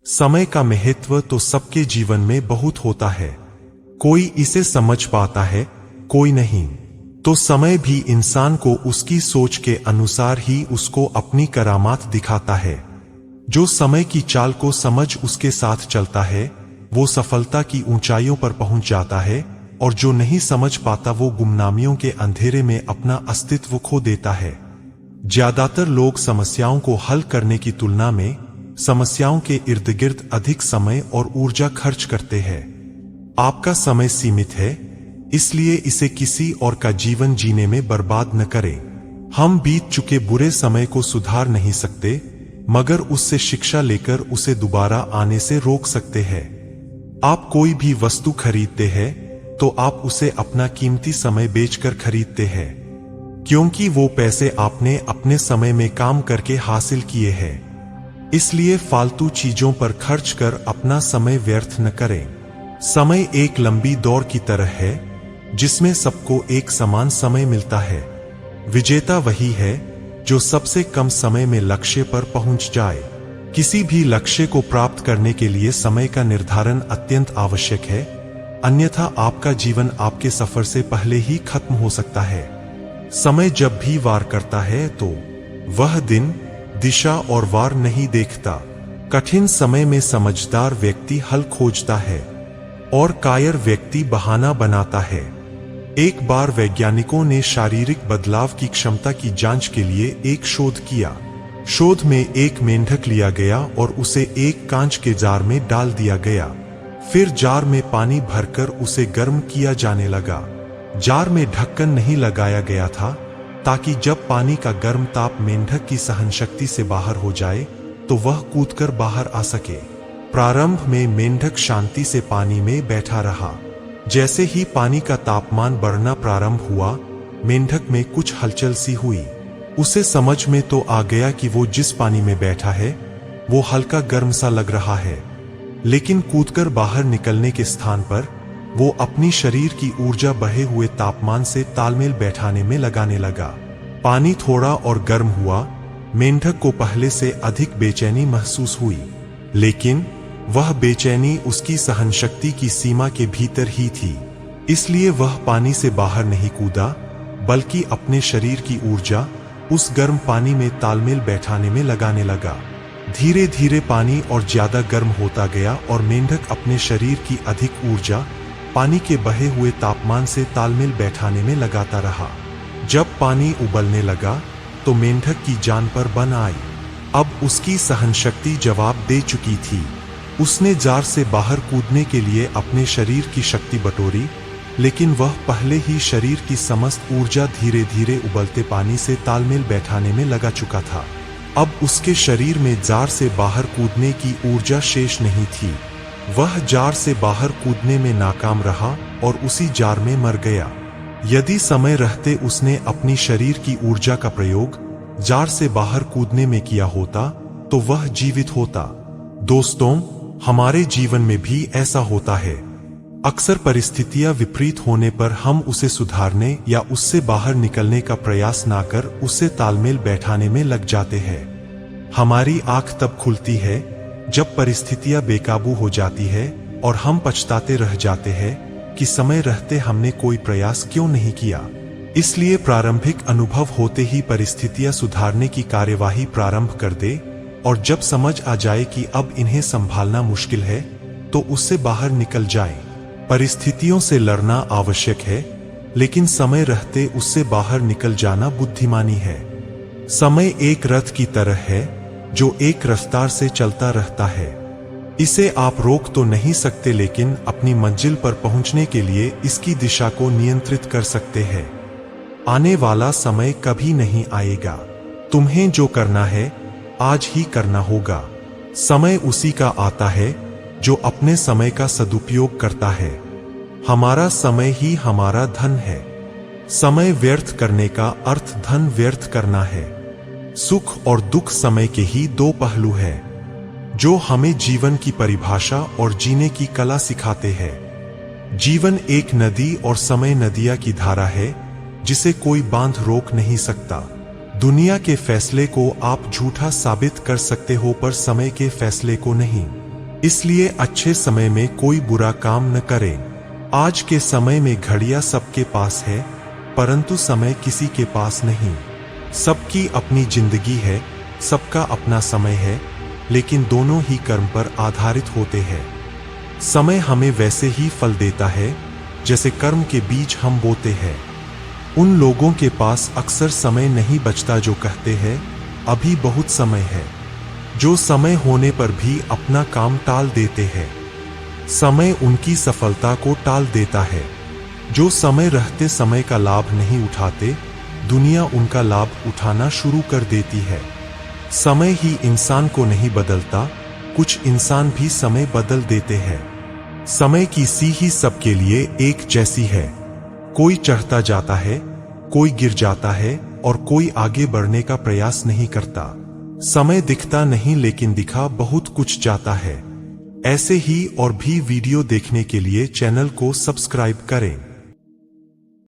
समय का महत्व तो सबके जीवन में बहुत होता है। कोई इसे समझ पाता है, कोई नहीं। तो समय भी इंसान को उसकी सोच के अनुसार ही उसको अपनी करामात दिखाता है। जो समय की चाल को समझ उसके साथ चलता है वो सफलता की ऊंचाइयों पर पहुंच जाता है, और जो नहीं समझ पाता वो गुमनामियों के अंधेरे में अपना अस्तित्व खो देता है। ज्यादातर लोग समस्याओं को हल करने की तुलना में समस्याओं के इर्द गिर्द अधिक समय और ऊर्जा खर्च करते हैं। आपका समय सीमित है, इसलिए इसे किसी और का जीवन जीने में बर्बाद न करें। हम बीत चुके बुरे समय को सुधार नहीं सकते, मगर उससे शिक्षा लेकर उसे दोबारा आने से रोक सकते हैं। आप कोई भी वस्तु खरीदते हैं तो आप उसे अपना कीमती समय बेचकर खरीदते हैं, क्योंकि वो पैसे आपने अपने समय में काम करके हासिल किए हैं। इसलिए फालतू चीजों पर खर्च कर अपना समय व्यर्थ न करें। समय एक लंबी दौड़ की तरह है जिसमें सबको एक समान समय मिलता है। विजेता वही है जो सबसे कम समय में लक्ष्य पर पहुंच जाए। किसी भी लक्ष्य को प्राप्त करने के लिए समय का निर्धारण अत्यंत आवश्यक है, अन्यथा आपका जीवन आपके सफर से पहले ही खत्म हो सकता है। समय जब भी वार करता है तो वह दिन, दिशा और वार नहीं देखता। कठिन समय में समझदार व्यक्ति हल खोजता है और कायर व्यक्ति बहाना बनाता है। एक बार वैज्ञानिकों ने शारीरिक बदलाव की क्षमता की जांच के लिए एक शोध किया। शोध में एक मेंढक लिया गया और उसे एक कांच के जार में डाल दिया गया। फिर जार में पानी भरकर उसे गर्म किया जाने लगा। जार में ढक्कन नहीं लगाया गया था ताकि जब पानी का गर्म ताप मेंढक की सहनशक्ति से बाहर हो जाए तो वह कूदकर बाहर आ सके। प्रारंभ में मेंढक शांति से पानी में बैठा रहा। जैसे ही पानी का तापमान बढ़ना प्रारंभ हुआ, मेंढक में कुछ हलचल सी हुई। उसे समझ में तो आ गया कि वो जिस पानी में बैठा है वो हल्का गर्म सा लग रहा है, लेकिन कूदकर बाहर निकलने के स्थान पर वो अपनी शरीर की ऊर्जा बढ़े हुए तापमान से तालमेल बैठाने में लगाने लगा। पानी थोड़ा और गर्म हुआ। मेंढक को पहले से अधिक बेचैनी महसूस हुई, लेकिन वह बेचैनी उसकी सहनशक्ति की सीमा के भीतर ही थी। इसलिए वह पानी से बाहर नहीं कूदा, बल्कि अपने शरीर की ऊर्जा उस गर्म पानी में तालमेल बैठाने में लगाने लगा। धीरे धीरे पानी और ज्यादा गर्म होता गया और मेंढक अपने शरीर की अधिक ऊर्जा पानी के बहे हुए तापमान से तालमेल बैठाने में लगाता रहा। जब पानी उबलने लगा तो मेंढक की जान पर बन आई। अब उसकी सहनशक्ति जवाब दे चुकी थी। उसने जार से बाहर कूदने के लिए अपने शरीर की शक्ति बटोरी, लेकिन वह पहले ही शरीर की समस्त ऊर्जा धीरे धीरे उबलते पानी से तालमेल बैठाने में लगा चुका था। अब उसके शरीर में जार से बाहर कूदने की ऊर्जा शेष नहीं थी। वह जार से बाहर कूदने में नाकाम रहा और उसी जार में मर गया। यदि समय रहते उसने अपनी शरीर की ऊर्जा का प्रयोग जार से बाहर कूदने में किया होता तो वह जीवित होता। दोस्तों, हमारे जीवन में भी ऐसा होता है। अक्सर परिस्थितियां विपरीत होने पर हम उसे सुधारने या उससे बाहर निकलने का प्रयास ना कर उससे तालमेल बैठाने में लग जाते हैं। हमारी आंख तब खुलती है जब परिस्थितियां बेकाबू हो जाती है और हम पछताते रह जाते हैं कि समय रहते हमने कोई प्रयास क्यों नहीं किया। इसलिए प्रारंभिक अनुभव होते ही परिस्थितियां सुधारने की कार्यवाही प्रारंभ कर दे, और जब समझ आ जाए कि अब इन्हें संभालना मुश्किल है तो उससे बाहर निकल जाए। परिस्थितियों से लड़ना आवश्यक है, लेकिन समय रहते उससे बाहर निकल जाना बुद्धिमानी है। समय एक रथ की तरह है जो एक रफ्तार से चलता रहता है। इसे आप रोक तो नहीं सकते, लेकिन अपनी मंजिल पर पहुंचने के लिए इसकी दिशा को नियंत्रित कर सकते हैं। आने वाला समय कभी नहीं आएगा। तुम्हें जो करना है आज ही करना होगा। समय उसी का आता है जो अपने समय का सदुपयोग करता है। हमारा समय ही हमारा धन है। समय व्यर्थ करने का अर्थ धन व्यर्थ करना है। सुख और दुख समय के ही दो पहलू हैं जो हमें जीवन की परिभाषा और जीने की कला सिखाते हैं। जीवन एक नदी और समय नदिया की धारा है जिसे कोई बांध रोक नहीं सकता। दुनिया के फैसले को आप झूठा साबित कर सकते हो, पर समय के फैसले को नहीं। इसलिए अच्छे समय में कोई बुरा काम न करें। आज के समय में घड़ियां सबके पास है, परंतु समय किसी के पास नहीं। सबकी अपनी जिंदगी है, सबका अपना समय है, लेकिन दोनों ही कर्म पर आधारित होते हैं। समय हमें वैसे ही फल देता है जैसे कर्म के बीज हम बोते हैं। उन लोगों के पास अक्सर समय नहीं बचता जो कहते हैं अभी बहुत समय है, जो समय होने पर भी अपना काम टाल देते हैं। समय उनकी सफलता को टाल देता है। जो समय रहते समय का लाभ नहीं उठाते, दुनिया उनका लाभ उठाना शुरू कर देती है। समय ही इंसान को नहीं बदलता, कुछ इंसान भी समय बदल देते हैं। समय की सीढ़ी सबके लिए एक जैसी है। कोई चढ़ता जाता है, कोई गिर जाता है और कोई आगे बढ़ने का प्रयास नहीं करता। समय दिखता नहीं, लेकिन दिखा बहुत कुछ जाता है। ऐसे ही और भी वीडियो देखने के लिए चैनल को सब्सक्राइब करें।